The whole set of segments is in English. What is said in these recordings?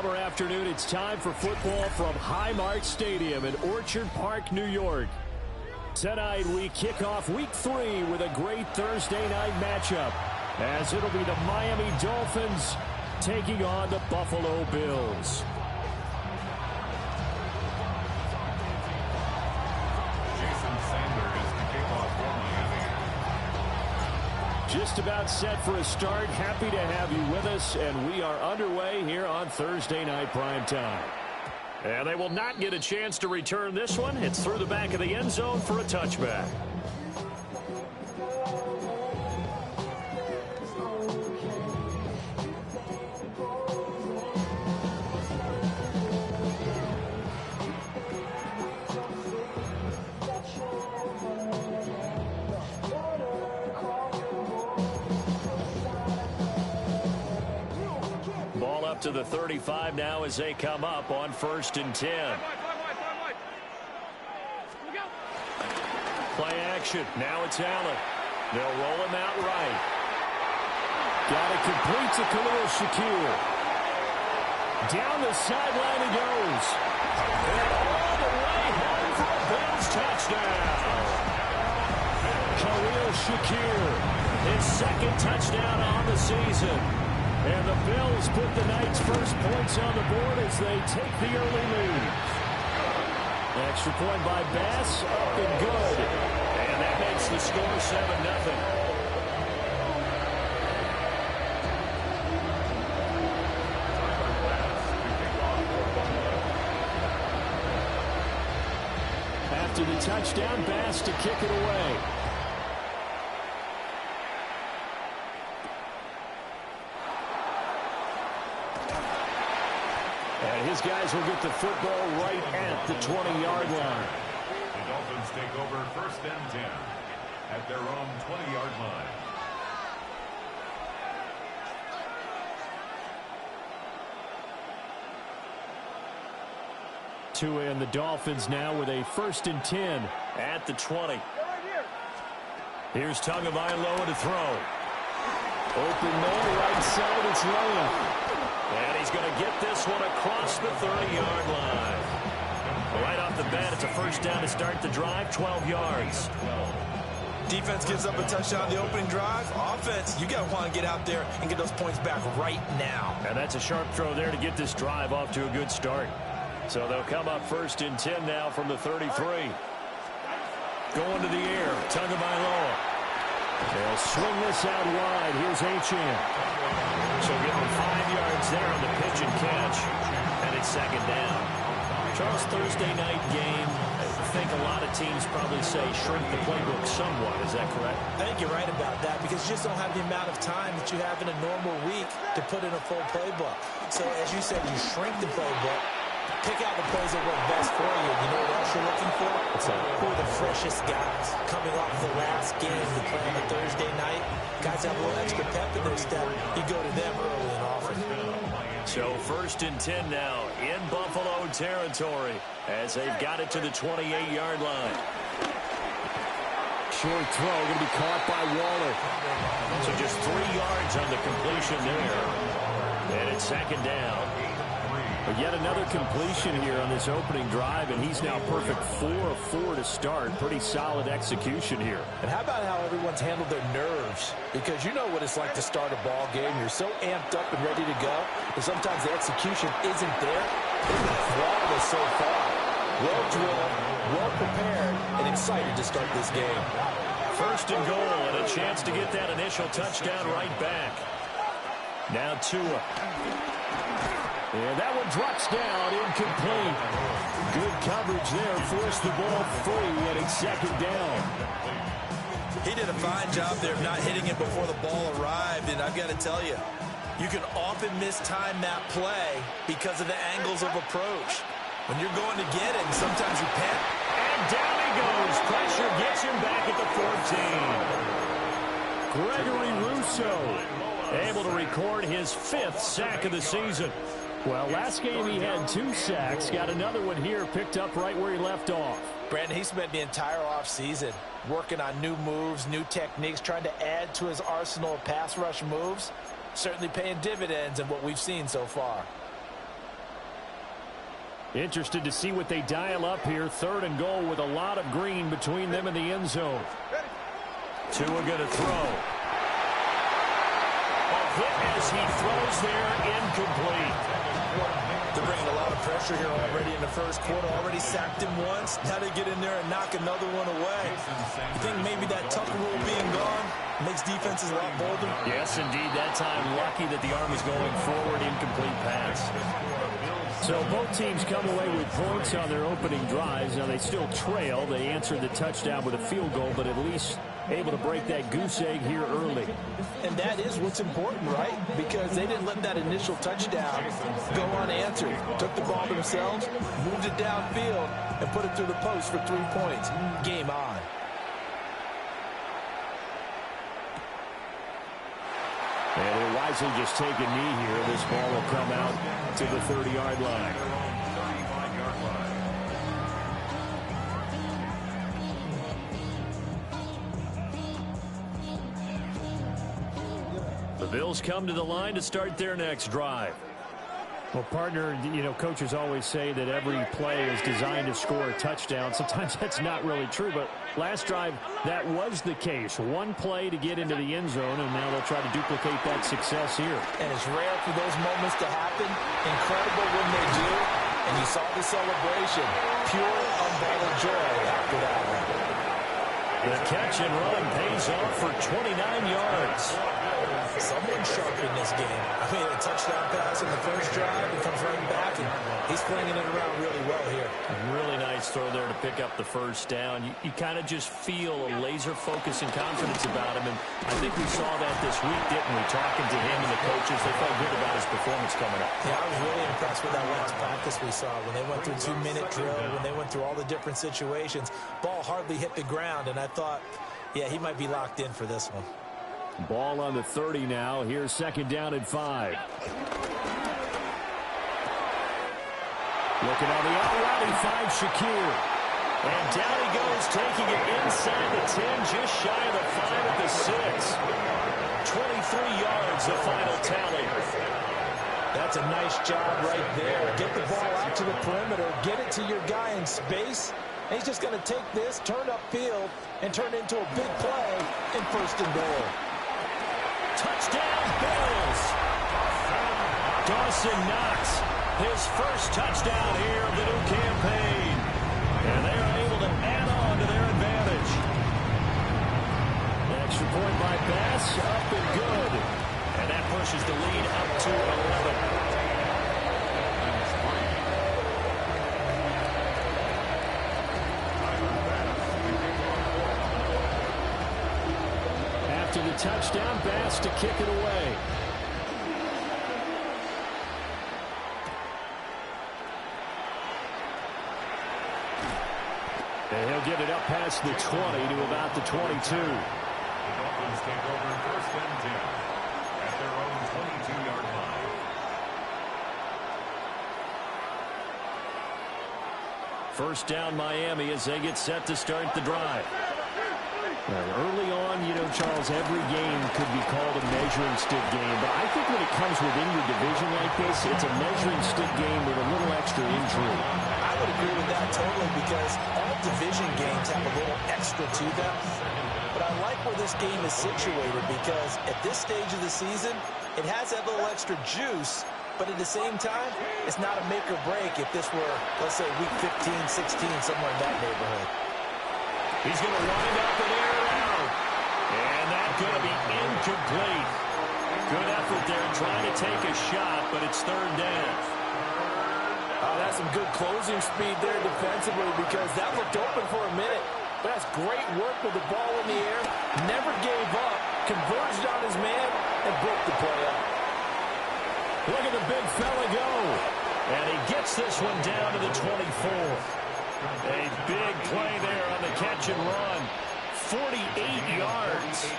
summer afternoon, it's time for football from Highmark Stadium in Orchard Park, New York. Tonight, we kick off Week 3 with a great Thursday night matchup, as it'll be the Miami Dolphins taking on the Buffalo Bills. Just about set for a start. Happy to have you with us, and we are underway here on Thursday Night Primetime. And they will not get a chance to return this one. It's through the back of the end zone for a touchback. To the 35 now as they come up on 1st and 10. Play action. Now it's Allen. They'll roll him out right. Got it complete to Khalil Shakir. Down the sideline he goes. And all the way home for a Bills touchdown. Khalil Shakir, his second touchdown on the season. And the Bills put the Knights' first points on the board as they take the early lead. Extra point by Bass, up and good. And that makes the score 7-0. After the touchdown, Bass to kick it away. And his guys will get the football right at the 20-yard line. The Dolphins take over 1st and 10 at their own 20-yard line. Tua and the Dolphins now with a 1st and 10 at the 20. Here's Tagovailoa to throw. Open man, right side, it's Loya. And he's going to get this one across the 30-yard line. Right off the bat, it's a first down to start the drive, 12 yards. Defense gives up a touchdown the opening drive. Offense, you got to want to get out there and get those points back right now. And that's a sharp throw there to get this drive off to a good start. So they'll come up 1st and 10 now from the 33. Going to the air, Tagovailoa. They'll swing this out wide. Here's Achane. So give him 5 yards there on the pitch and catch. And it's 2nd down. Charles, Thursday night game. I think a lot of teams probably say shrink the playbook somewhat. Is that correct? I think you're right about that because you just don't have the amount of time that you have in a normal week to put in a full playbook. So as you said, you shrink the playbook. Pick out the plays that work best for you. You know what else you're looking for? Who are the freshest guys coming off the last game to play on a Thursday night? Guys have a little extra pep in their step. You go to them early and often. So 1st and 10 now in Buffalo territory as they've got it to the 28-yard line. Short throw going to be caught by Waller. So just 3 yards on the completion there. And it's 2nd down. But yet another completion here on this opening drive, and he's now perfect 4 of 4 to start. Pretty solid execution here. And how about how everyone's handled their nerves? Because you know what it's like to start a ball game. You're so amped up and ready to go, and sometimes the execution isn't there. They've been flawless so far. Well drilled, well prepared, and excited to start this game. 1st and goal, and a chance to get that initial touchdown right back. Now Tua. And that one drops down, incomplete. Good coverage there, forced the ball free, and it's 2nd down. He did a fine job there of not hitting it before the ball arrived, and I've got to tell you, you can often mistime that play because of the angles of approach. When you're going to get it, and sometimes you panic. And down he goes. Pressure gets him back at the 14. Gregory Rousseau able to record his 5th sack of the season. Well, last game he had 2 sacks. Got another one here, picked up right where he left off. Brandon, he spent the entire offseason working on new moves, new techniques, trying to add to his arsenal of pass rush moves. Certainly paying dividends in what we've seen so far. Interested to see what they dial up here. 3rd and goal with a lot of green between them and the end zone. Tua going to throw. A hit as he throws there, incomplete. They're bringing a lot of pressure here already in the first quarter. Already sacked him once. Now they get in there and knock another one away. You think maybe that Tucker rule being gone makes defenses a lot bolder? Yes, indeed. That time, lucky that the arm was going forward. Incomplete pass. So both teams come away with points on their opening drives. Now they still trail. They answered the touchdown with a field goal, but at least able to break that goose egg here early. And that is what's important, right? Because they didn't let that initial touchdown go unanswered. Took the ball themselves, moved it downfield, and put it through the post for 3 points. Game on. And he'll wisely just take a knee here. This ball will come out to the 30-yard line. The Bills come to the line to start their next drive. Well, partner, you know, coaches always say that every play is designed to score a touchdown. Sometimes that's not really true, but last drive, that was the case. One play to get into the end zone, and now they'll try to duplicate that success here. And it's rare for those moments to happen. Incredible when they do. And you saw the celebration. Pure, unbothered joy after that one. The catch and run pays off for 29 yards. Someone sharp in this game. I mean, a touchdown pass in the first drive and comes right back, and he's flinging it around really well here. Really nice throw there to pick up the first down. You kind of just feel a laser focus and confidence about him, and I think we saw that this week, didn't we? Talking to him and the coaches, they felt good about his performance coming up. Yeah, I was really impressed with that last practice we saw when they went through 2-minute drill, when they went through all the different situations. Ball hardly hit the ground, and I thought, yeah, he might be locked in for this one. Ball on the 30 now. Here's 2nd down and 5. Looking on the outright, he finds Shakir. And down he goes, taking it inside the 10, just shy of the 5 at the 6. 23 yards, the final tally. That's a nice job right there. Get the ball out to the perimeter, get it to your guy in space. And he's just going to take this, turn upfield, and turn it into a big play in 1st and goal. Touchdown, Bills! Dawson Knox, his first touchdown here of the new campaign. And they are able to add on to their advantage. An extra point by Bass, up and good. And that pushes the lead up to 11. After the touchdown, Bass to kick it away. And he'll get it up past the 20 to about the 22. The Dolphins take over 1st and 10 at their own 22-yard line. First down, Miami, as they get set to start the drive. Early on, you know, Charles, every game could be called a measuring stick game. But I think when it comes within your division like this, it's a measuring stick game with a little extra intrigue. I would agree with that totally because all division games have a little extra to them. But I like where this game is situated because at this stage of the season, it has that little extra juice. But at the same time, it's not a make or break if this were, let's say, week 15, 16, somewhere in that neighborhood. He's going to wind up and air it out. And that's going to be incomplete. Good effort there trying to take a shot, but it's 3rd down. Oh, that's some good closing speed there defensively because that looked open for a minute. But that's great work with the ball in the air. Never gave up. Converged on his man and broke the play up. Look at the big fella go. And he gets this one down to the 24. A big play there on the catch and run. 48 yards.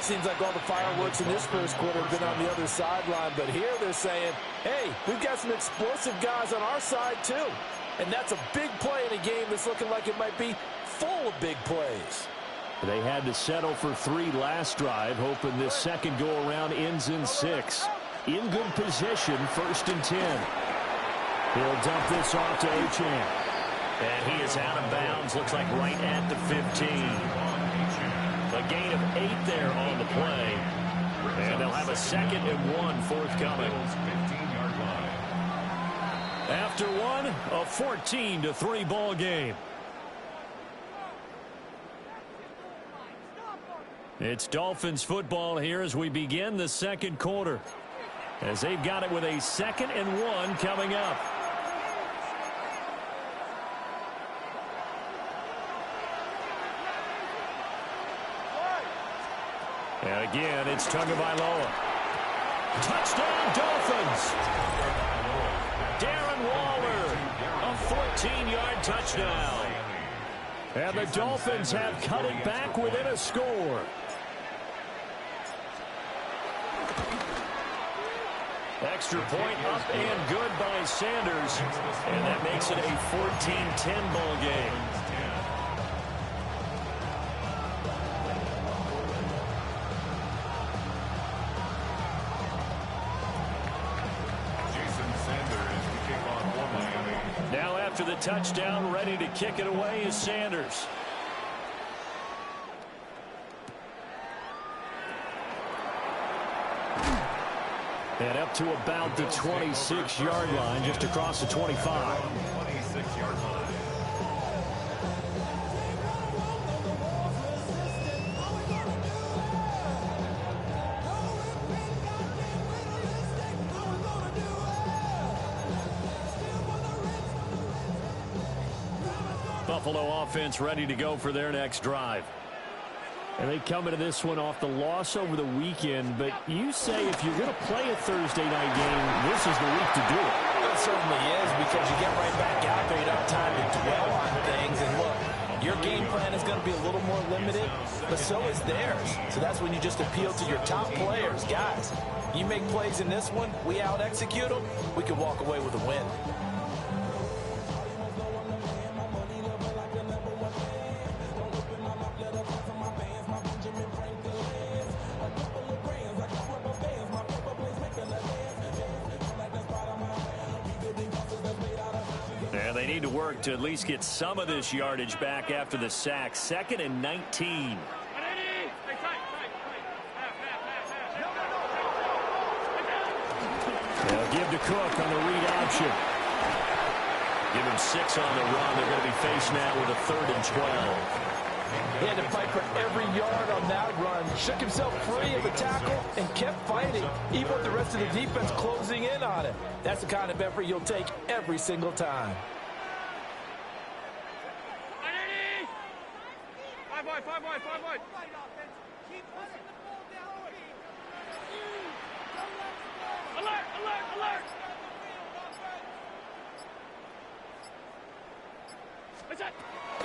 Seems like all the fireworks in this first quarter have been on the other sideline, but here they're saying, hey, we've got some explosive guys on our side too. And that's a big play in a game that's looking like it might be full of big plays. They had to settle for 3 last drive, hoping this second go-around ends in 6. In good position, 1st and 10. He'll dump this off to Achane. And he is out of bounds. Looks like right at the 15. A gain of 8 there on the play. And they'll have a 2nd and 1 forthcoming. After one, a 14-3 ball game. It's Dolphins football here as we begin the 2nd quarter. As they've got it with a 2nd and 1 coming up. And again, it's Tagovailoa. Touchdown, Dolphins! Darren Waller, a 14-yard touchdown. And the Dolphins have cut it back within a score. Extra point up and good by Sanders. And that makes it a 14-10 ball game. Now after the touchdown, ready to kick it away is Sanders. And up to about the 26-yard line, just across the 25. 26-yard line. Buffalo offense ready to go for their next drive. And they come into this one off the loss over the weekend, but you say if you're going to play a Thursday night game, this is the week to do it. It certainly is, because you get right back out there. You don't have time to dwell on things. And look, your game plan is going to be a little more limited, but so is theirs. So that's when you just appeal to your top players. Guys, you make plays in this one, we out-execute them, we can walk away with a win. They need to work to at least get some of this yardage back after the sack. 2nd and 19. They'll give to Cook on the read option. Give him 6 on the run. They're going to be faced now with a 3rd and 12. He had to fight for every yard on that run. Shook himself free of the tackle and kept fighting, even with the rest of the defense closing in on him. That's the kind of effort you'll take every single time. Five wide. Alert!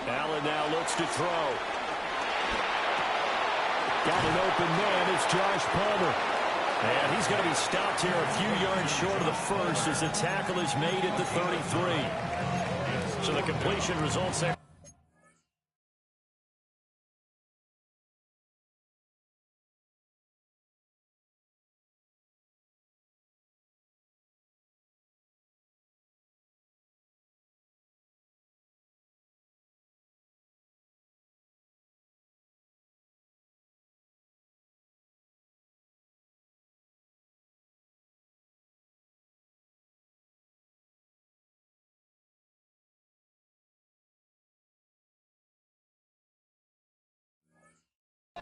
Allen now looks to throw. Got an open man. It's Josh Palmer. And he's going to be stopped here a few yards short of the first as the tackle is made at the 33. So the completion results there.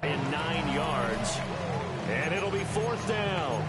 In 9 yards, and it'll be 4th down.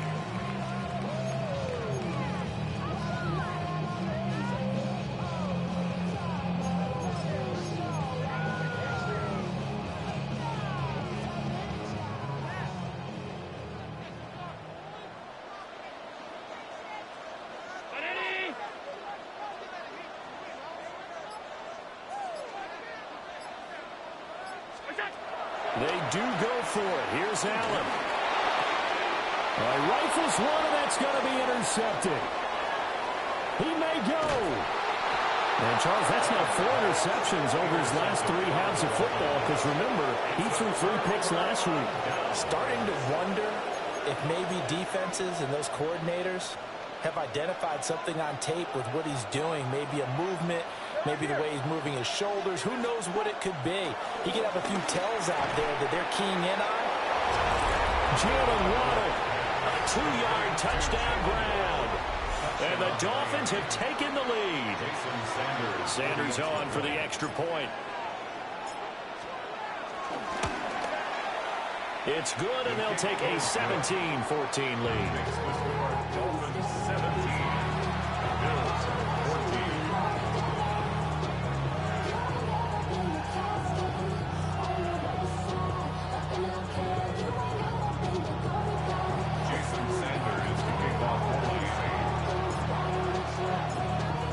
They do go for it. Here's Allen. Rifles one, and that's going to be intercepted. He may go. And, Charles, that's now 4 interceptions over his last 3 halves of football, because, remember, he threw 3 picks last week. Starting to wonder if maybe defenses and those coordinators have identified something on tape with what he's doing. Maybe a movement, maybe the way he's moving his shoulders. Who knows what it could be? He could have a few tells out there that they're keying in on. Jalen Waddle, a 2-yard touchdown grab. And the Dolphins have taken the lead. Sanders on for the extra point. It's good, and they'll take a 17-14 lead. Dolphins 17, Bills 14. Jason Sanders to kick off the lead.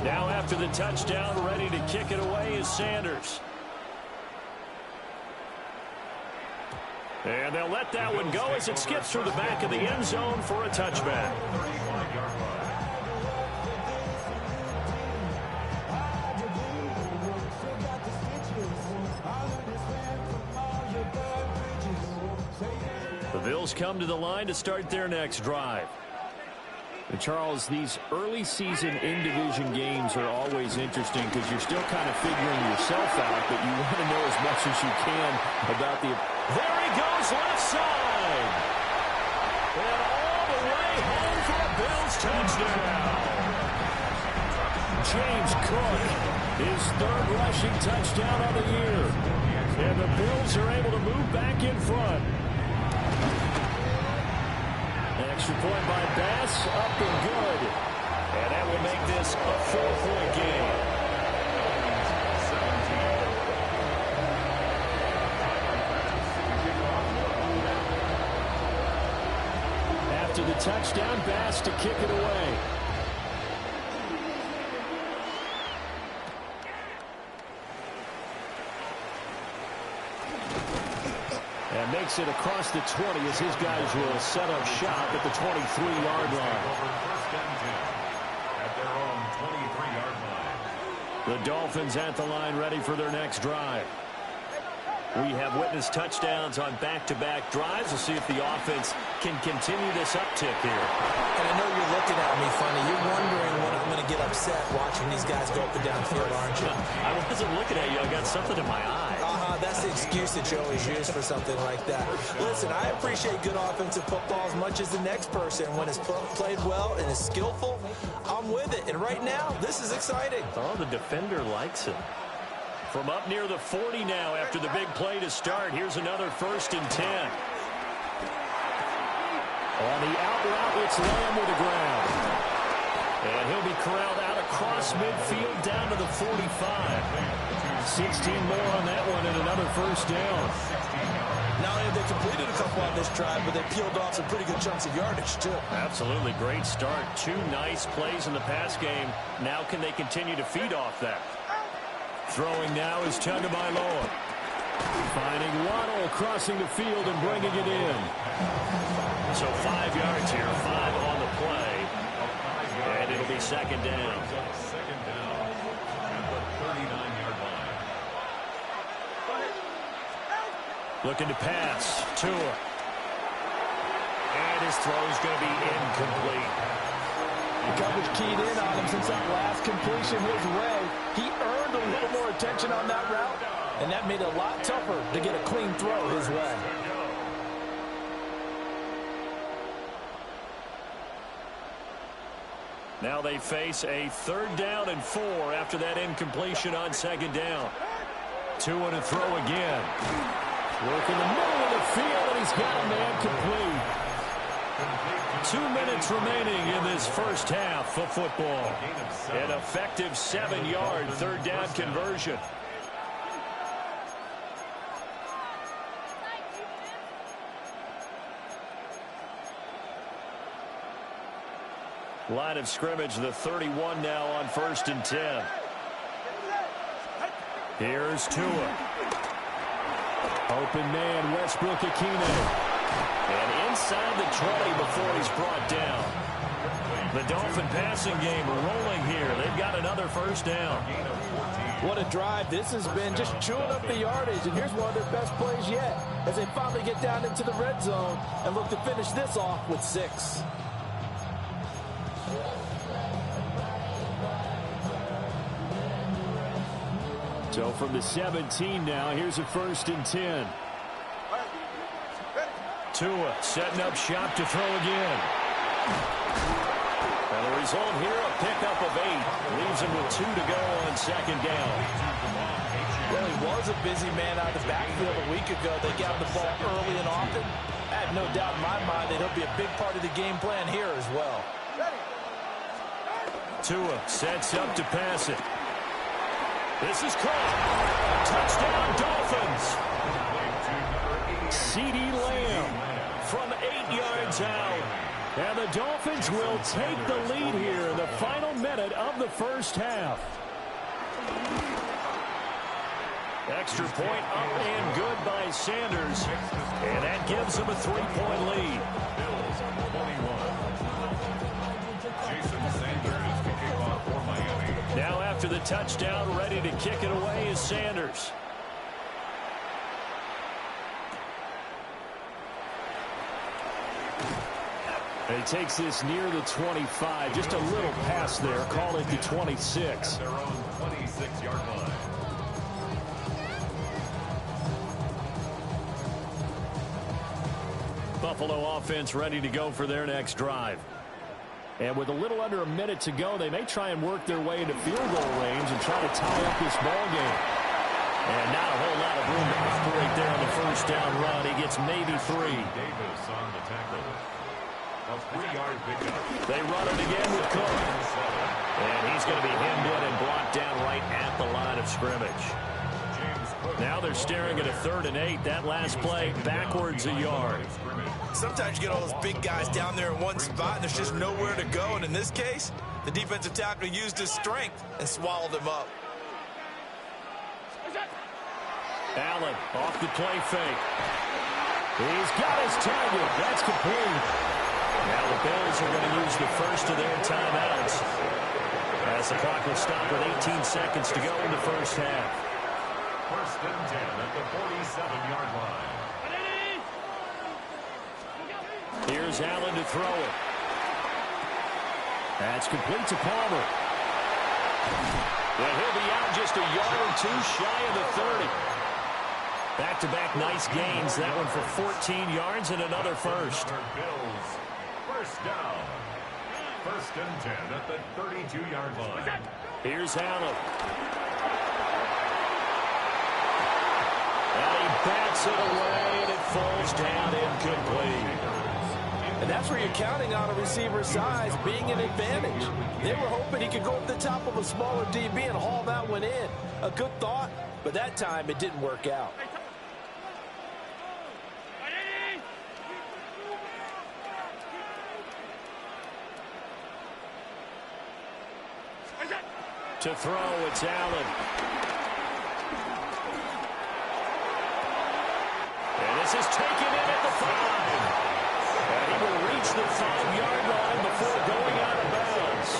Now after the touchdown, ready to kick it away is Sanders. And they'll let that one go as it skips through the back of the end zone for a touchback. 35-yard line. The Bills come to the line to start their next drive. And Charles, these early season in-division games are always interesting because you're still kind of figuring yourself out, but you want to know as much as you can about the... There he goes, left side! And all the way home for a Bills touchdown! James Cook, his third rushing touchdown of the year. And the Bills are able to move back in front. Extra point by Bass, up and good. And that will make this a 4-point game. After the touchdown, Bass to kick it away. And makes it across the 20 as his guys will set up shop at the 23-yard line. Over first and 10 at their own 23-yard line. The Dolphins at the line ready for their next drive. We have witnessed touchdowns on back-to-back drives. We'll see if the offense can continue this uptick here. And I know you're looking at me funny. You're wondering when I'm going to get upset watching these guys go up and down the field, aren't you? I wasn't looking at you. I got something in my eye. That's the excuse that you always use for something like that. Listen, I appreciate good offensive football as much as the next person. When it's played well and is skillful, I'm with it. And right now, this is exciting. Oh, the defender likes it. From up near the 40 now after the big play to start. Here's another 1st and 10. On the out route, it's Lamb with the ground. And he'll be corralled out across midfield down to the 45. 16 more on that one and another 1st down. Not only have they completed a couple on this drive, but they peeled off some pretty good chunks of yardage, too. Absolutely. Great start. 2 nice plays in the pass game. Now can they continue to feed off that? Throwing now is Tagovailoa. Finding Waddle crossing the field and bringing it in. So 5 yards here, 5 on the play. And it'll be 2nd down. Second down at the 39-yard line. Looking to pass. Tua. And his throw's going to be incomplete. The coverage keyed in on him since that last completion his way. He earned a little more attention on that route, and that made it a lot tougher to get a clean throw his way. Now they face a 3rd down and 4 after that incompletion on 2nd down. Tua to throw again. Work in the middle of the field, and he's got a man complete. 2 minutes remaining in this first half of football. An effective 7-yard 3rd down conversion. Line of scrimmage, the 31 now on 1st and 10. Here's Tua. Open man, Westbrook-Ikhine. And inside the 20 before he's brought down. The Dolphin passing game rolling here. They've got another 1st down. What a drive this has been, just chewing up the yardage. And here's one of their best plays yet as they finally get down into the red zone and look to finish this off with 6. So from the 17 now, here's a 1st and 10. Tua setting up shop to throw again. And the result here, a pickup of 8. Leaves him with 2 to go on 2nd down. Well, he was a busy man out of the backfield a week ago. They got the ball early and often. I have no doubt in my mind that he'll be a big part of the game plan here as well. Tua sets up to pass it. This is caught. Touchdown, Dolphins. CeeDee Lamb from 8 yards out. And the Dolphins will take the lead here in the final minute of the 1st half. Extra point up and good by Sanders. And that gives them a 3-point lead. Bills on 21. Jason Sanders to kick off for Miami. Now after the touchdown, ready to kick it away is Sanders. He takes this near the 25. Just a little pass there. Call it the 26. At their own 26-yard line. Buffalo offense ready to go for their next drive. And with a little under a minute to go, they may try and work their way into field goal range and try to tie up this ball game. And not a whole lot of room to operate there on the 1st down run. He gets maybe 3. Davis on the tackle. A 3-yard pickup. They run it again with Cook. And he's going to be hemmed in and blocked down right at the line of scrimmage. Now they're staring at a 3rd and 8. That last play backwards a yard. Sometimes you get all those big guys down there in one spot and there's just nowhere to go. And in this case, the defensive tackle used his strength and swallowed him up. Allen off the play fake. He's got his target. That's complete. Now the Bills are going to use the first of their timeouts as the clock will stop with 18 seconds to go in the 1st half. 1st and 10 at the 47-yard line. Here's Allen to throw it. That's complete to Palmer. And he'll be out just a yard or 2 shy of the 30. Back-to-back nice gains. That one for 14 yards and another first. Bills. 1st down. 1st and 10 at the 32-yard line. Here's Allen. And he bats it away, and it falls down incomplete. And that's where you're counting on a receiver's size being an advantage. They were hoping he could go up the top of a smaller DB and haul that one in. A good thought, but that time it didn't work out. To throw, it's Allen. And this is taken in at the 5. And he will reach the 5-yard line before going out of bounds.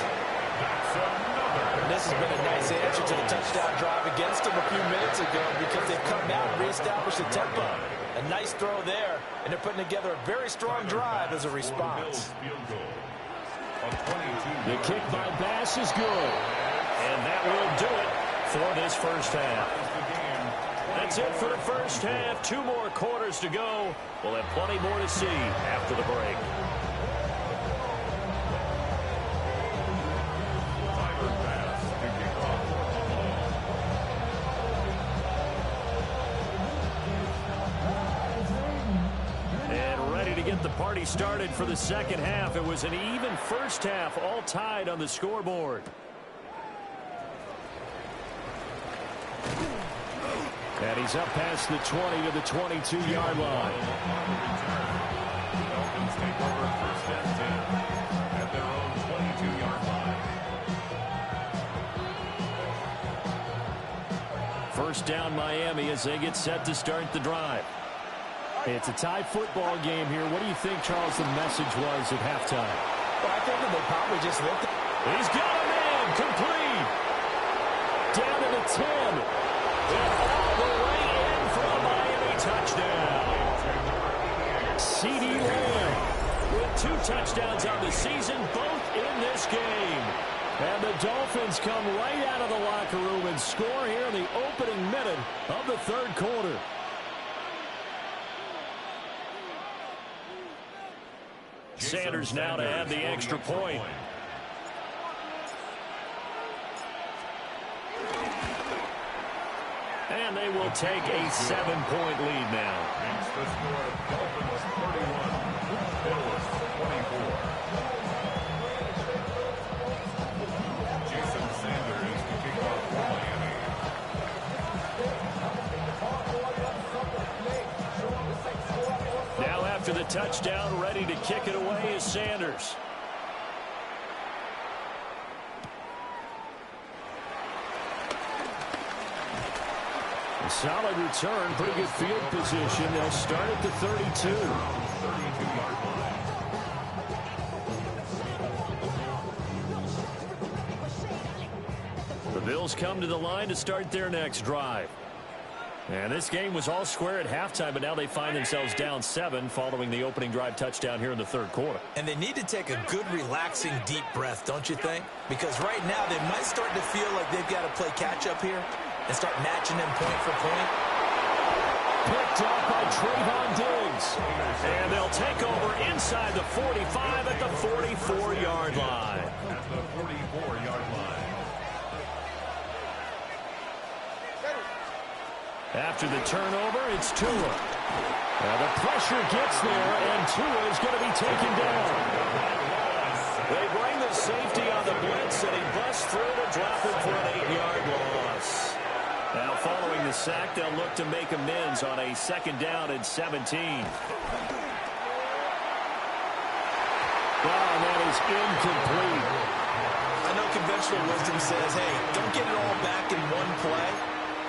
That's another. And this has been a nice answer to the touchdown drive against them a few minutes ago because they've come out and reestablished the tempo. A nice throw there, and they're putting together a very strong drive as a response. Field goal. A 22. The kick by Bass is good. And that will do it for this 1st half. That's it for the 1st half. 2 more quarters to go. We'll have plenty more to see after the break. Tyler Bass to kick off. And ready to get the party started for the 2nd half. It was an even 1st half, all tied on the scoreboard. And he's up past the 20 to the 22-yard line. Dolphins take over 1st and 10 at their own 22-yard line. 1st down Miami as they get set to start the drive. It's a tie football game here. What do you think, Charles, the message was at halftime? Well, I think that they probably just looked at... He's got a man, complete. Down to the 10. And all the way in for a Miami touchdown. CeeDee Lamb with 2 touchdowns on the season, both in this game. And the Dolphins come right out of the locker room and score here in the opening minute of the third quarter. Sanders now to add the extra point. And they will take a 7-point lead now. Makes the score Dolphins 31, Bills 24. Jason Sanders to kick off for Miami. Now after the touchdown, ready to kick it away is Sanders. A solid return, pretty good field position. They'll start at the 32. 32-yard line. The Bills come to the line to start their next drive. And this game was all square at halftime, but now they find themselves down 7 following the opening drive touchdown here in the third quarter. And they need to take a good, relaxing, deep breath, don't you think? Because right now they might start to feel like they've got to play catch-up here and start matching them point for point. Picked up by Trayvon Diggs. And they'll take over inside the 45 at the 44-yard line. At the 44-yard line. After the turnover, it's Tua. The pressure gets there, and Tua is going to be taken down. They bring the safety on the blitz, and he busts through to drop him for an 8-yard loss. Now, following the sack, they'll look to make amends on a 2nd down and 17. And that is incomplete. I know conventional wisdom says, hey, don't get it all back in one play.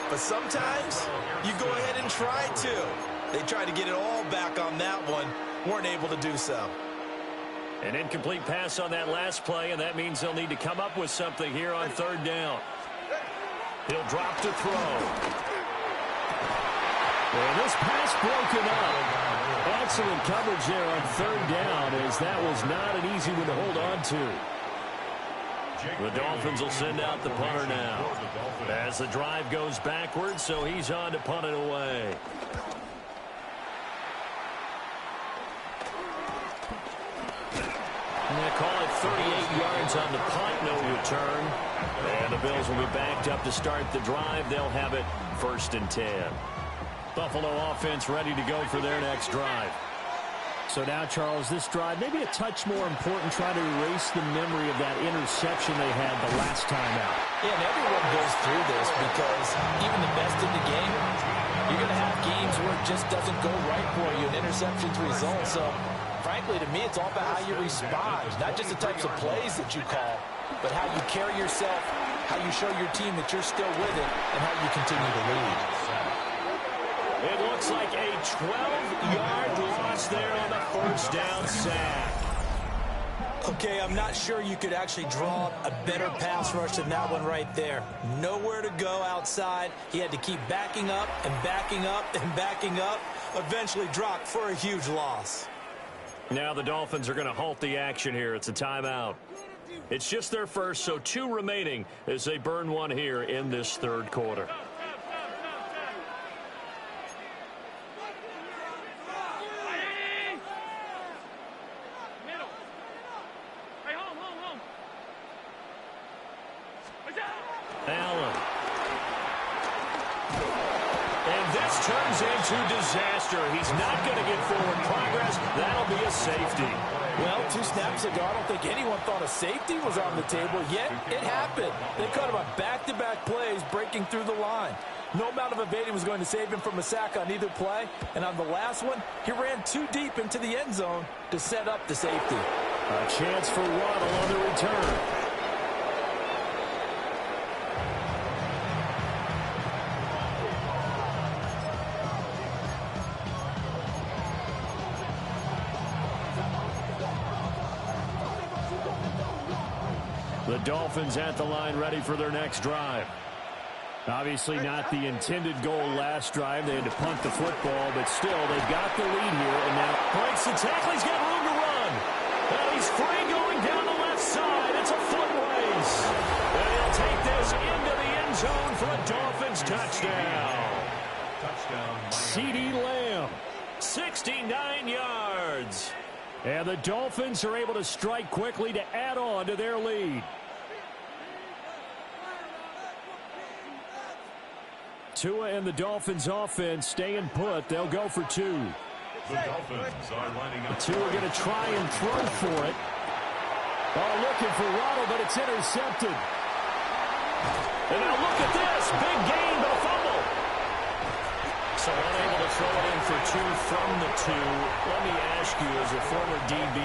But sometimes you go ahead and try to. They tried to get it all back on that one. Weren't able to do so. An incomplete pass on that last play, and that means they'll need to come up with something here on 3rd down. He'll drop to throw. And this pass broken up. Excellent coverage there on 3rd down, as that was not an easy one to hold on to. The Dolphins will send out the punter now as the drive goes backwards, so he's on to punt it away. And they call it 38 yards on the punt, no return. And the Bills will be backed up to start the drive. They'll have it 1st and 10. Buffalo offense ready to go for their next drive. So now, Charles, this drive maybe a touch more important, trying to erase the memory of that interception they had the last time out. Yeah, and everyone goes through this because even the best in the game, you're going to have games where it just doesn't go right for you, and interceptions result. So, frankly, to me, it's all about how you respond, not just the types of plays that you call, but how you carry yourself, how you show your team that you're still with it, and how you continue to lead. It looks like a 12-yard loss there on the 1st down sack. Okay, I'm not sure you could actually draw a better pass rush than that one right there. Nowhere to go outside. He had to keep backing up and backing up and backing up. Eventually dropped for a huge loss. Now the Dolphins are going to halt the action here. It's a timeout. It's just their first, so 2 remaining as they burn one here in this 3rd quarter. Allen. And this turns into disaster. He's not going to get forward progress. That'll be a safety. Well, 2 snaps ago, I don't think anyone thought a safety was on the table, yet it happened. They cut him on back-to-back plays, breaking through the line. No amount of evading was going to save him from a sack on either play. And on the last one, he ran too deep into the end zone to set up the safety. A chance for Waddle on the return. The Dolphins at the line ready for their next drive. Obviously not the intended goal last drive. They had to punt the football, but still, they've got the lead here. And now breaks the tackle. He's got room to run. And he's free going down the left side. It's a foot race. touchdown. Touchdown. CeeDee Lamb, 69 yards. And the Dolphins are able to strike quickly to add on to their lead. Tua and the Dolphins offense staying put. They'll go for two. The Dolphins are lining up. Tua going to try and throw for it. Oh, looking for Waddle, but it's intercepted. And now look at this. Big gain, but a fumble. So unable to throw it in for two from the two. Let me ask you, as a former DB,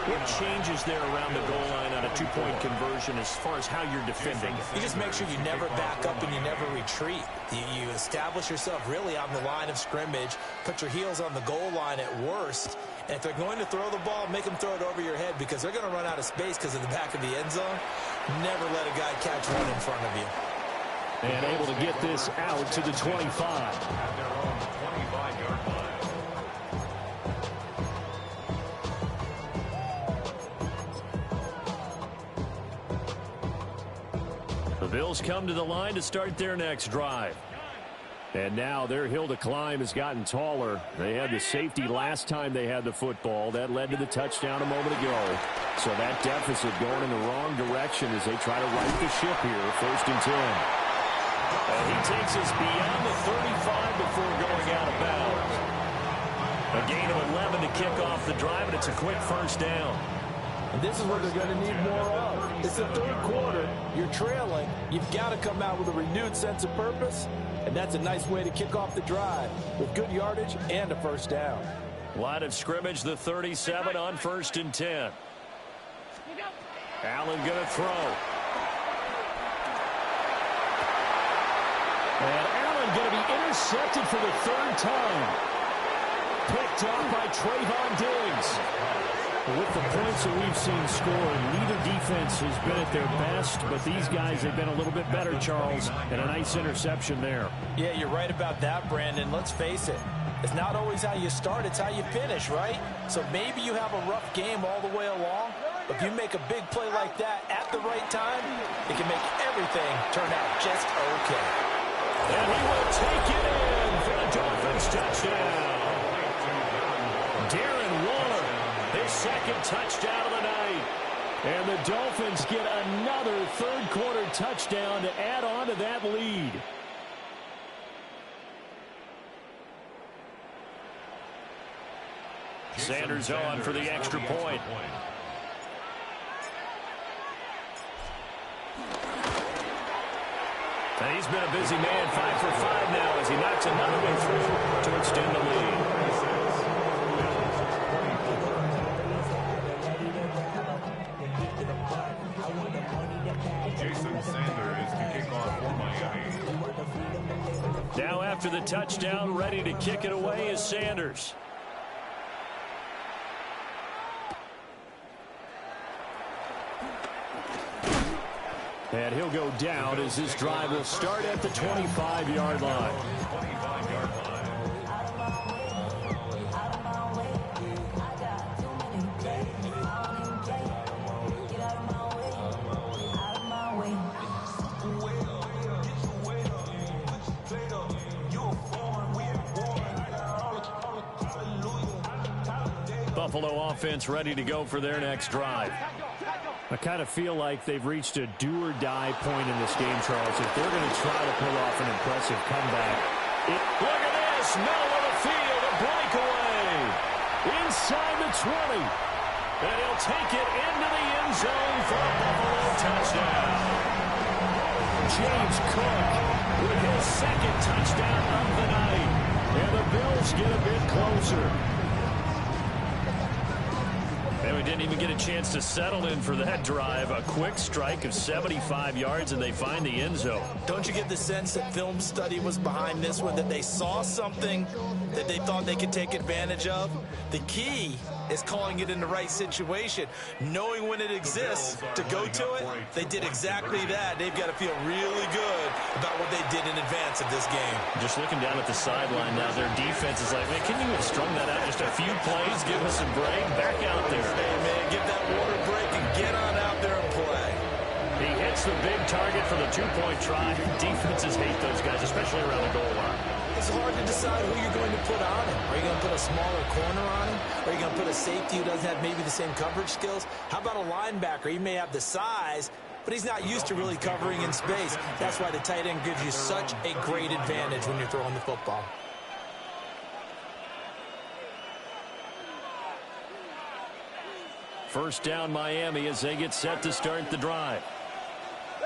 what changes there around the goal line on a two-point conversion as far as how you're defending? You just make sure you never back up and you never retreat. You establish yourself really on the line of scrimmage, put your heels on the goal line at worst, and if they're going to throw the ball, make them throw it over your head because they're going to run out of space because of the back of the end zone. Never let a guy catch one in front of you. And able to get this out to the 25. At their own 25-yard line. The Bills come to the line to start their next drive. And now their hill to climb has gotten taller. They had the safety last time they had the football. That led to the touchdown a moment ago. So that deficit going in the wrong direction as they try to right the ship here. 1st and 10. And he takes us beyond the 35 before going out of bounds. A gain of 11 to kick off the drive, and it's a quick first down. And this is what they're going to need more of. It's the third quarter. You're trailing. You've got to come out with a renewed sense of purpose, and that's a nice way to kick off the drive with good yardage and a first down. Line of scrimmage, the 37 on 1st and 10. Allen going to throw. And Allen going to be intercepted for the 3rd time. Picked up by Trayvon Diggs. With the points that we've seen scored, neither defense has been at their best, but these guys have been a little bit better, Charles, and a nice interception there. Yeah, you're right about that, Brandon. Let's face it. It's not always how you start, it's how you finish, right? So maybe you have a rough game all the way along, but if you make a big play like that at the right time, it can make everything turn out just okay. And he will take it in for the Dolphins touchdown. Darren Waller, his 2nd touchdown of the night. And the Dolphins get another 3rd quarter touchdown to add on to that lead. Sanders on for the extra point. And he's been a busy man, 5 for 5 now as he knocks another one through to extend the lead. Jason Sanders to kick off for Miami. Now after the touchdown, ready to kick it away is Sanders. And he'll go down as this drive will start at the 25-yard line. 25-yard line. Buffalo offense ready to go for their next drive. I kind of feel like they've reached a do-or-die point in this game, Charles. If they're going to try to pull off an impressive comeback. Look at this, middle of the field, a breakaway. Inside the 20. And he'll take it into the end zone for a Buffalo touchdown. James Cook with his 2nd touchdown of the night. And the Bills get a bit closer. And we didn't even get a chance to settle in for that drive. A quick strike of 75 yards, and they find the end zone. Don't you get the sense that film study was behind this one, that they saw something that they thought they could take advantage of? The key is calling it in the right situation, knowing when it exists to go to it. They did exactly that. They've got to feel really good about what they did in advance of this game. Just looking down at the sideline now, their defense is like, man, can you have strung that out just a few plays? Give us a break. Back out there. Hey, man, give that water break and get on out there and play. He hits the big target for the two-point try. Defenses hate those guys, especially around the goal line. It's hard to decide who you're going to put on him. Are you going to put a smaller corner on him? Are you going to put a safety who doesn't have maybe the same coverage skills? How about a linebacker? He may have the size, but he's not used to really covering in space. That's why the tight end gives you such a great advantage when you're throwing the football. First down Miami as they get set to start the drive.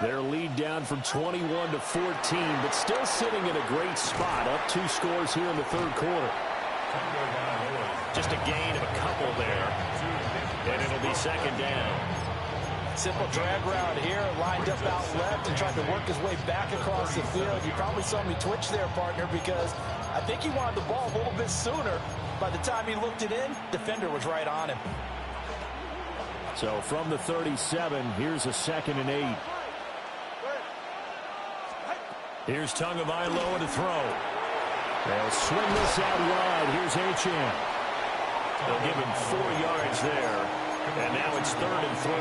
Their lead down from 21 to 14, but still sitting in a great spot. Up 2 scores here in the third quarter. Just a gain of a couple there. And it'll be second down. Simple drag route here, lined up out left and tried to work his way back across the field. You probably saw me twitch there, partner, because I think he wanted the ball a little bit sooner. By the time he looked it in, defender was right on him. So from the 37, here's a 2nd and 8. Here's Tagovailoa to throw. They'll swing this out wide. Here's Achane. They'll give him 4 yards there. And now it's 3rd and 3.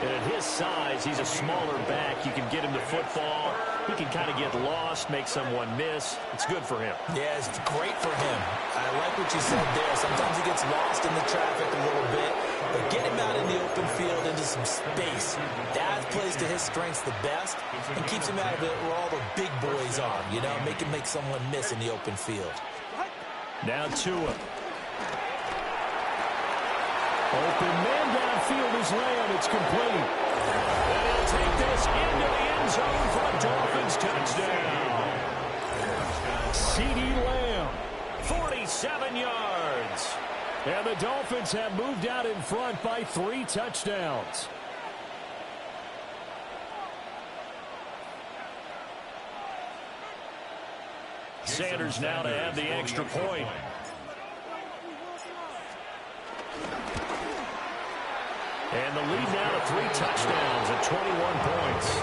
And at his size, he's a smaller back. You can get him the football. He can kind of get lost, make someone miss. It's good for him. Yeah, it's great for him. I like what you said there. Sometimes he gets lost in the traffic a little bit. But get him out in the open field into some space. That plays to his strengths the best and keeps him out of it where all the big boys are. You know, make him make someone miss in the open field. Now Tua. Open man downfield is Lamb. It's complete. And he'll take this into the end zone for a Dolphins touchdown. CeeDee Lamb, 47 yards. And the Dolphins have moved out in front by 3 touchdowns. Sanders now to have the extra point. And the lead now to 3 touchdowns at 21 points.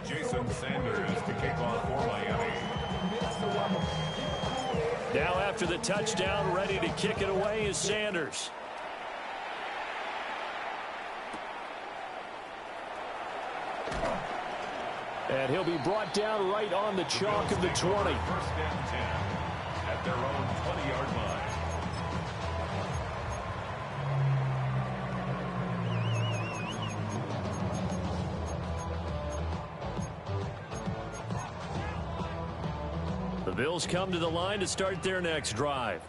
Jason Sanders to kick off for Miami. Now after the touchdown, ready to kick it away is Sanders. And he'll be brought down right on the chalk of the 20. First and 10 at their own 20-yard line. The Bills come to the line to start their next drive.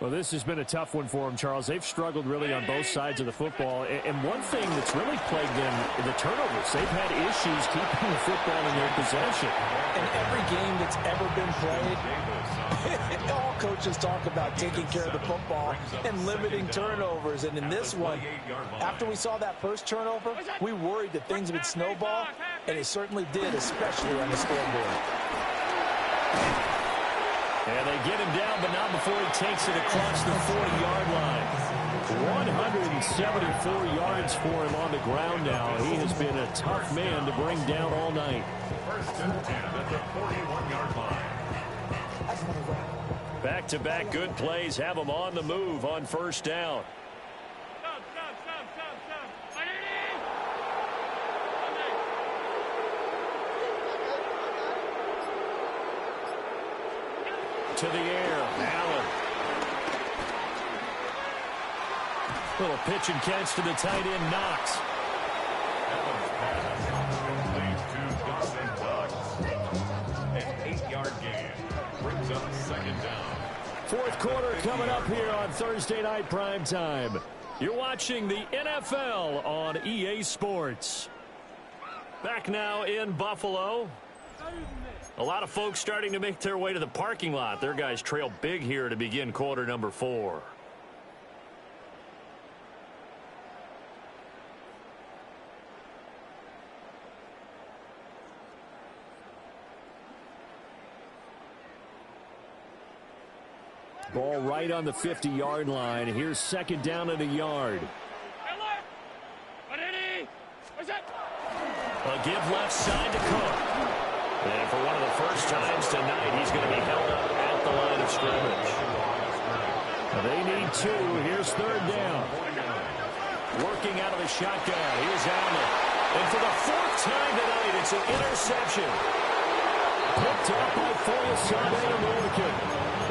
Well, this has been a tough one for them, Charles. They've struggled really on both sides of the football. And one thing that's really plagued them, the turnovers. They've had issues keeping the football in their possession. In every game that's ever been played, all coaches talk about taking care of the football and limiting turnovers. And in this one, after we saw that first turnover, we worried that things would snowball, and it certainly did, especially on the scoreboard. And they get him down, but not before he takes it across the 40-yard line. 174 yards for him on the ground now. He has been a tough man to bring down all night. First and 10 at the 41-yard line. Back-to-back good plays have him on the move on first down. To the air, Allen. Little pitch and catch to the tight end, Knox. Allen's pass leads to Dawson Knox. An 8-yard gain brings up second down. Fourth quarter coming up here on Thursday Night Primetime. You're watching the NFL on EA Sports. Back now in Buffalo. A lot of folks starting to make their way to the parking lot. Their guys trail big here to begin quarter number 4. Ball right on the 50-yard line. Here's second down and a yard. A give left side to Cook. And for one of the first times tonight, he's going to be held up at the line of scrimmage. They need 2. Here's third down. Working out of the shotgun. Here's Allen. And for the 4th time tonight, it's an interception. Picked up by Foyesade and Morgan.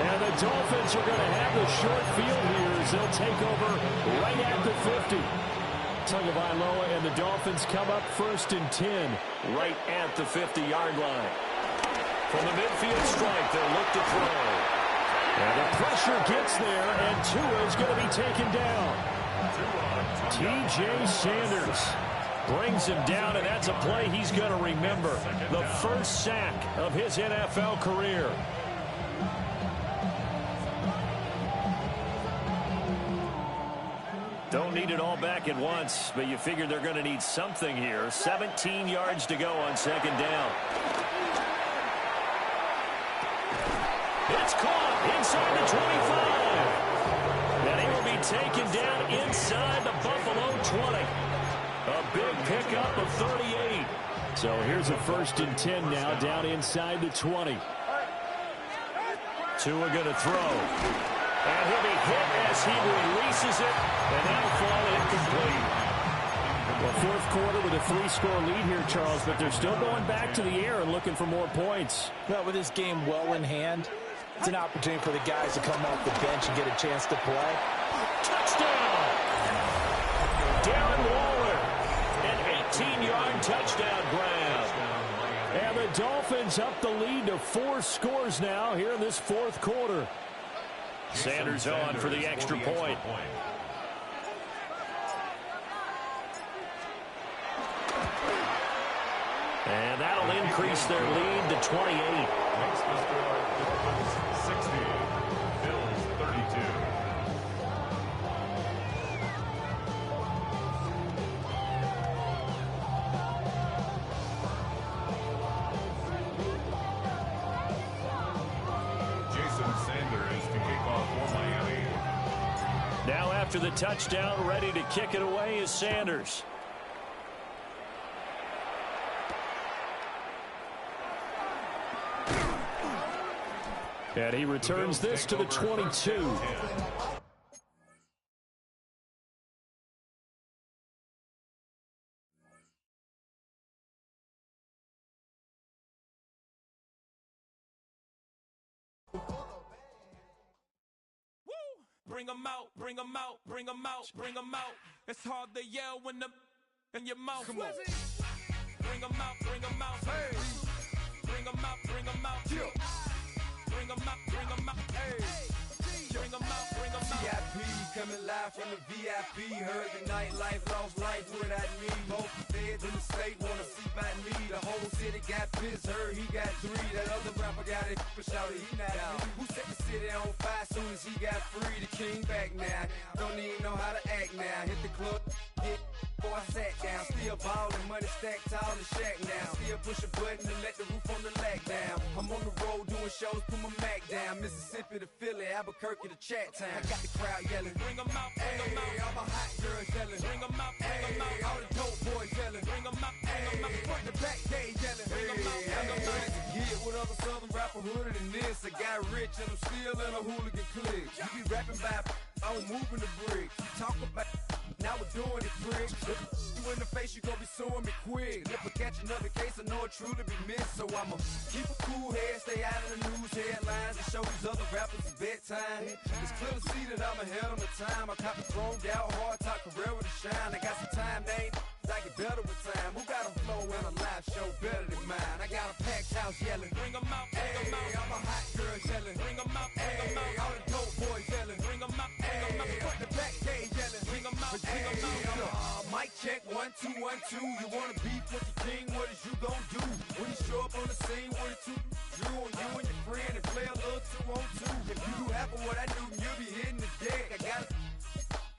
And the Dolphins are going to have the short field here as they'll take over right at the 50. Tagovailoa and the Dolphins come up 1st and 10 right at the 50-yard line. From the midfield strike, they'll look to throw. And the pressure gets there, and Tua is going to be taken down. T.J. Sanders brings him down, and that's a play he's going to remember. The first sack of his NFL career. Don't need it all back at once, but you figure they're going to need something here. 17 yards to go on 2nd down. It's caught inside the 25. And he will be taken down inside the Buffalo 20. A big pickup of 38. So here's a 1st and 10 now down inside the 20. Tua going to throw. And he'll be hit as he releases it, and that'll fall incomplete. Well, 4th quarter with a 3-score lead here, Charles, but they're still going back to the air and looking for more points. Well, with this game well in hand, it's an opportunity for the guys to come off the bench and get a chance to play. Touchdown! Darren Waller, an 18-yard touchdown grab. And the Dolphins up the lead to 4 scores now here in this 4th quarter. Sanders on for the extra point. And that'll increase their lead to 28. Makes the score Dolphins 60, Bills 32. Jason Sanders to kick off for Miami. Now after the touchdown, ready to kick it away is Sanders. And he returns this to the 22. Bring 'em out, bring 'em out, bring 'em out, bring 'em out. It's hard to yell when the in your mouth. Come on. Bring 'em out, bring 'em out. Hey. Bring 'em out, bring 'em out. Yeah. Bring 'em out, bring 'em out. Hey. Bring 'em out, bring 'em out. VIP coming live from the VIP. Heard the nightlife, lost life without me. Both feds in the state wanna see about me. The whole city got pissed, heard he got 3. That other rapper got it, but shouted he not out. Who set the city on fire soon as he got free? The king back now. Don't even know how to act now. Hit the club, hit before I sat down. Still ballin', money stacked tall in the shack now. Still push a button and let the roof on the lag down. I'm on the road doing shows, put my Mac down. Mississippi to Philly, Albuquerque to Chat Town. I got the crowd yelling. Bring 'em out, bring 'em out. All my hot girls yelling. Bring 'em out, bring 'em out. All the dope boys yelling. Bring 'em out, bring 'em out. Front the back gate yelling. Bring 'em out, bring 'em out. To get with other southern rapper hooded than this. I got rich and I'm still in a hooligan clique. You be rapping by I'm moving the bricks. You talk about now we're doing it, prick. You in the face, you gon' be suing me quick. If I catch another case, I know it truly be missed. So I'ma keep a cool head, stay out of the news headlines, and show these other rappers it's bedtime. It's clear to see that I'm ahead of my time. I caught me thrown out hard, talk career with a shine. I got some time, they ain't I get better with time. Who got a flow and a live show better than mine? I got a packed house yelling. Bring 'em out, bring 'em out. All my hot girls yelling. Bring 'em out, bring 'em out. All the dope boys yelling. Bring 'em out, bring 'em out. Front the back gate yelling. Bring 'em out, bring 'em out. Mic check 1 2 1 2. You wanna beef with the king? What is you gon' do when you show up on the scene with a 2? You on you and your friend and play a little 2 on 2. If you do half of what I do, you'll be hitting the deck. I gotta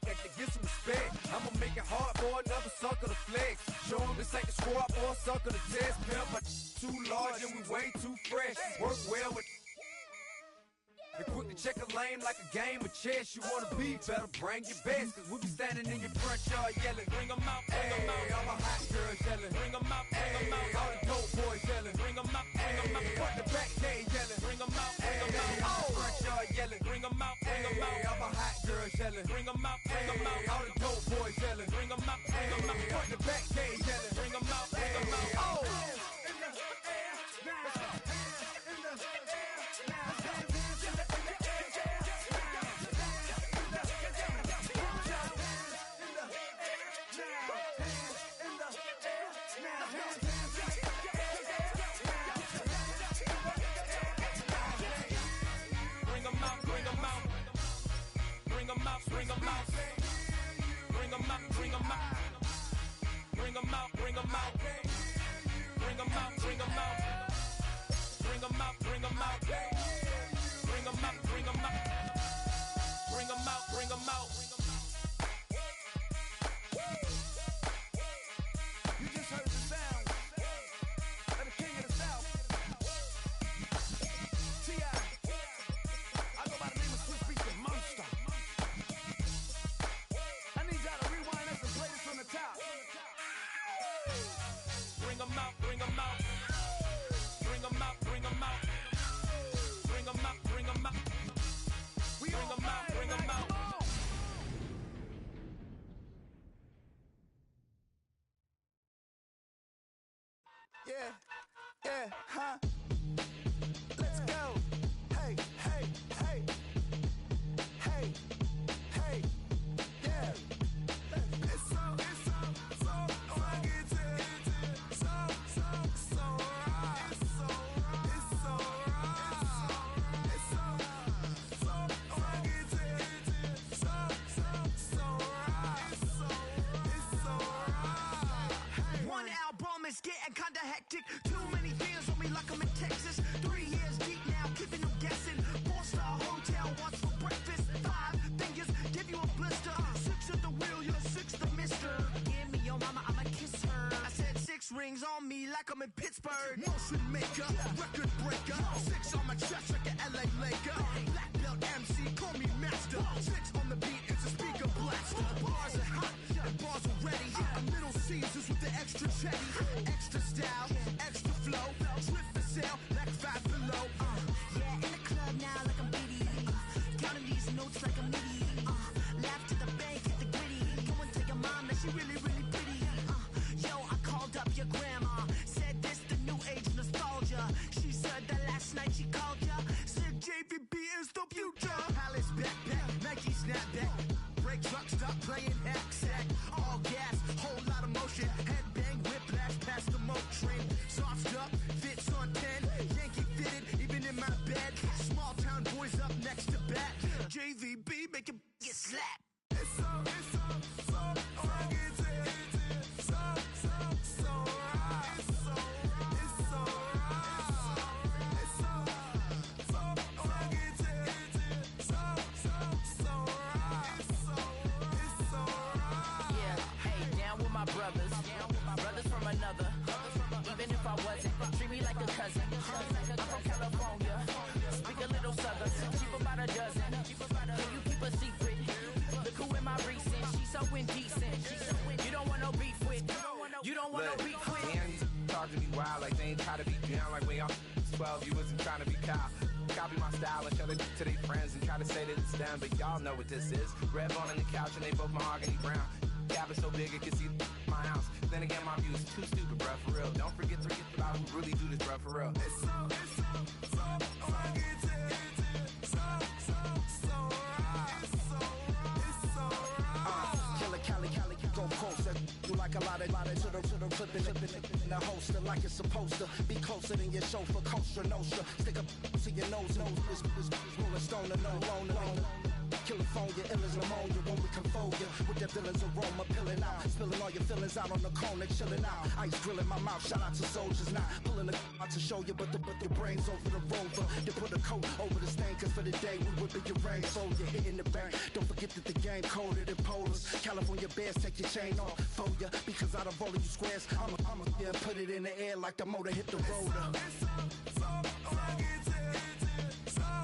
to get some respect. I'ma make it hard for another sucker to flex. Show 'em this ain't the squad or a sucker to test. Pimp, but too large and we way too fresh. Work well with and quick to check a lane like a game of chess. You wanna be better, bring your best. Cause we be standing in your front yard yelling. Bring 'em out, bring 'em out. All my hot girls yelling. Bring 'em out, bring 'em out, bring them out. Bring them out, bring them out. Bring them out, bring them out. Bring them out, bring them out. Bring them out, bring them out. Bring them out, bring them out. Bring them out, bring them out. You just heard the sound of the king of the South. T.I. I go by the name of Swiss Beats the Monster. I need y'all to rewind this and play this from the top. Bring them out, bring them out. Bring them out, bring them out. Bring them out, bring them out. We Bring them out, bring them out. Yeah, huh? Let's go. Hey, hey, hey. Hey, hey, yeah. It's so rugged. So right. It's so rugged. It's so right. It's so right. One album is getting kinda hectic. Too many fans on me like I'm in Texas. 3 years deep now, keeping them guessing. 4-star hotel, what's for breakfast? 5 fingers, give you a blister. 6 at the wheel, you're 6 the mister. Give me your mama, I'ma kiss her. I said 6 rings on me like I'm in Pittsburgh. Motion maker, record breaker. 6 on my chest like an LA Laker. Black belt MC, call me master. 6 on the beat, it's a speaker blaster. Bars are hot, and bars are ready. A Middle Caesars with the extra chetty. Extra style, extra flow. Swift for sale, like 5 below. Yeah, in the club now like I'm Biddy. Counting these notes like a MIDI. Laugh to the bank, hit the gritty. Go and tell your mom that she really, really pretty. Yo, I called up your grandma. Said this the new age nostalgia. She said that last night she called ya. Said JVB is the future. Palace backpack, Nike snapback. Break truck, stop playing hack sack. All gas, whole lot of motion. Headbang, whiplash, past the moat train. Sauced up, fits on 10. Yankee fitted, even in my bed. Small town boys up next to bat. JVB, make it get slapped. It's so rugged. So right. It's so rugged. It's so right. Yeah, hey, down with my brothers. Brothers from another. Even if I wasn't, treat me like a cousin. I'm from California. Speak a little southern. Cheap about a dozen. Can you keep a secret? Look who in my recent. She's so indecent. You don't want no beef with. You don't want no beef with. Damn, you talk to me wild like they ain't try to be down like way off 12. You wasn't trying to be Kyle. Copy my style and show it to their friends and try to say that it's them, but y'all know what this is. Red bone on the couch and they both mahogany brown. Gap is so big it can see my house. Then again, my view is too stupid, bruh, for real. Don't forget about who really do this, bruh, for real. It's so rugged. So right. It's so right. Killer Cali, go closer. You like a lot of to the clipping in the holster like it's supposed to be closer than your chauffeur, Costa Nostra. Stick up to your nose, it's rolling stone and no loner. California, ill as pneumonia when we confold you with the villain's aroma, pilling out, spilling all your feelings out on the corner, chilling out. Ice grilling my mouth, shout out to soldiers, not pulling the out to show you, but your brains over the rover. They put a coat over the stain, cause for the day we whipping your rain, so you're hitting the bank. Don't forget that the game coded in polars. California bears, take your chain off for ya, because out of all of you squares, I'ma yeah, put it in the air like the motor hit the rotor. It's so rugged. So right. It's so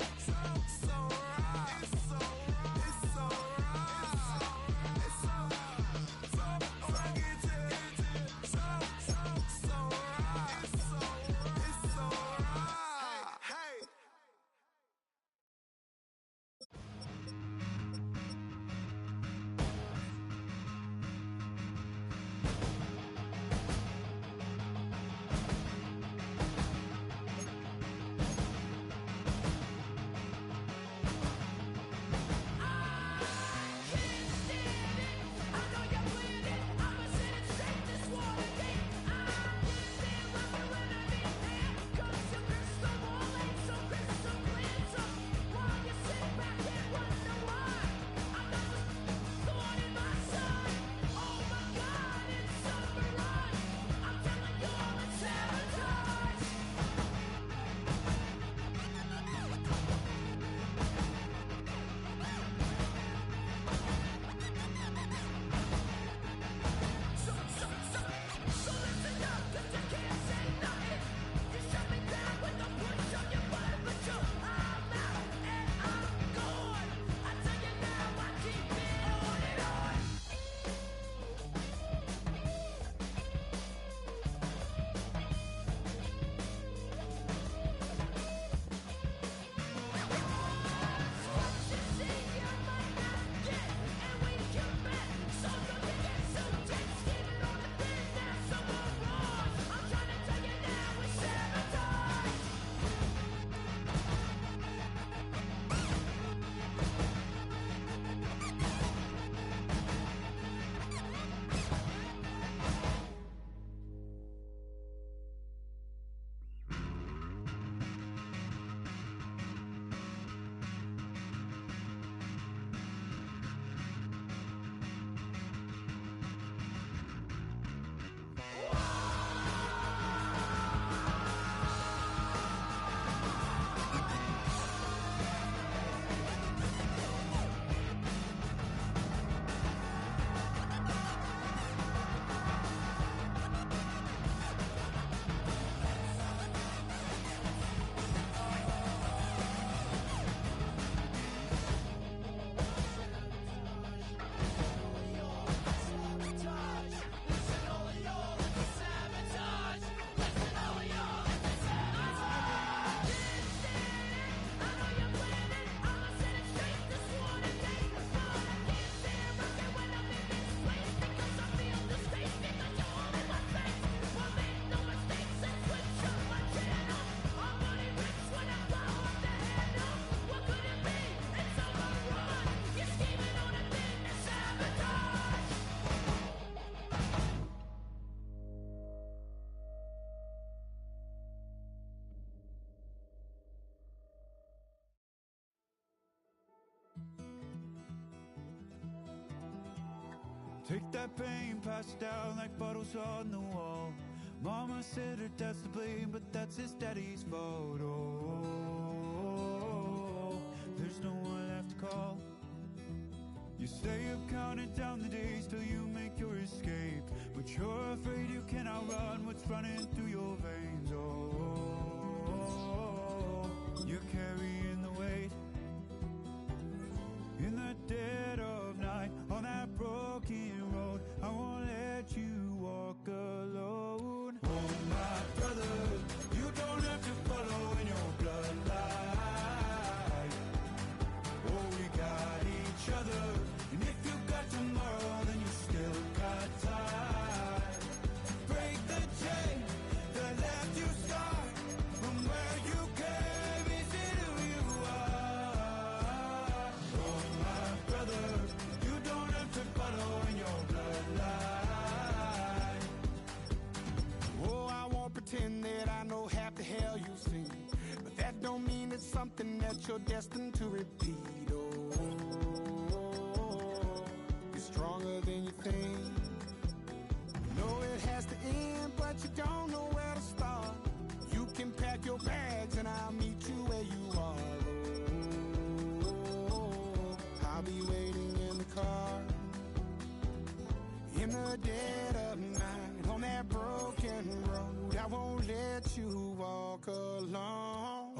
Take that pain, pass it down like bottles on the wall. Mama said her dad's to blame, but that's his daddy's fault. Oh, there's no one left to call. You stay up counting down the days till you make your escape, but you're afraid you can outrun what's running through your veins. Oh, you're carrying the weight in the dead of night on that broken road. I won't let you walk alone. Oh, my brother, you don't have to follow in your bloodline. Oh, we got each other, and if you got tomorrow, then you still got time. Break the chain that left you scarred from where you came. Is it who you are? Oh, my brother, you don't have to follow in your bloodline. Oh, I won't pretend that I know half the hell you've seen, but that don't mean it's something that you're destined to repeat. Oh, you're stronger than you think. You know it has to end, but you don't know where to start. You can pack your bags and I'll meet you where you are. Oh, I'll be waiting in the car in the dead of night on that broken road. I won't let you walk alone. Oh,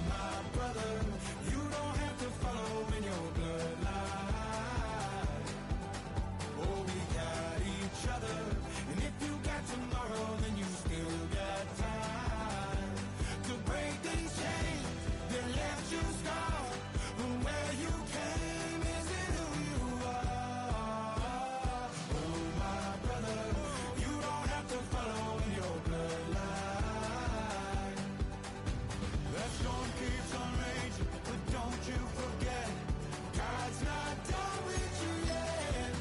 my brother, you don't have to follow in your bloodline. Oh, we got each other, and if you got tomorrow, then you still got time to break these chains that left you scarred from where you came. Is it who you are? Oh, my brother, you don't have to follow in your bloodline. That storm keeps on raging, but don't you forget, God's not done with you yet.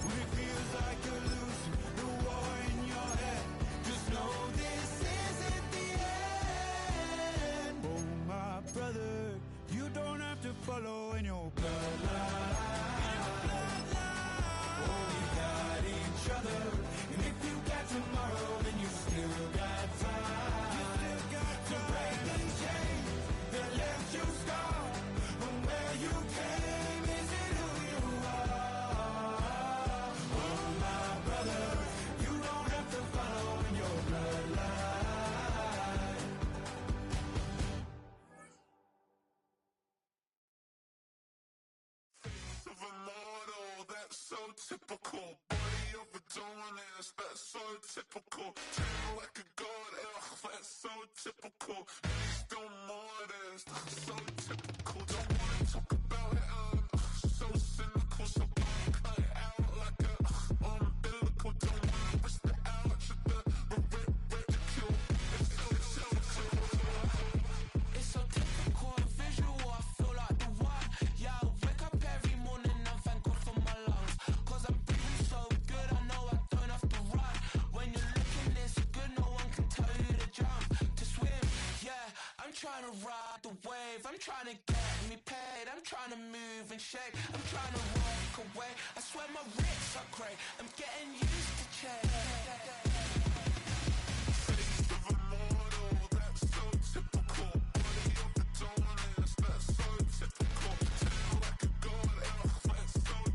When it feels like you're losing the war in your head, just know this isn't the end. Oh, my brother, you don't have to follow in your bloodline. Oh, we got each other, and if you got tomorrow, then you still got time. You still got to break these chains that left you scarred from where you came. Is it who you are? Oh, my brother, you don't have to follow in your bloodline. Of a model, that's so typical. Body of a donut, that's so typical. Tail like a god, ugh, that's so typical. Still modest, so typical. Don't wanna talk about it, so cynical. So I'll cut it out like a umbilical. Don't wanna risk the ouch of the ridicule. It's so typical. It's so typical, visual, I feel like the one. Yeah, I wake up every morning and thank God for my lungs. Cause I'm breathing so good, I know I don't have to run. When you're looking this good, no one can tell you to jump, to swim. Yeah, I'm trying to ride the wave, I'm trying to get me paid, I'm trying to move and shake, I'm trying to walk away. I swear my wrists are great, I'm getting used to change.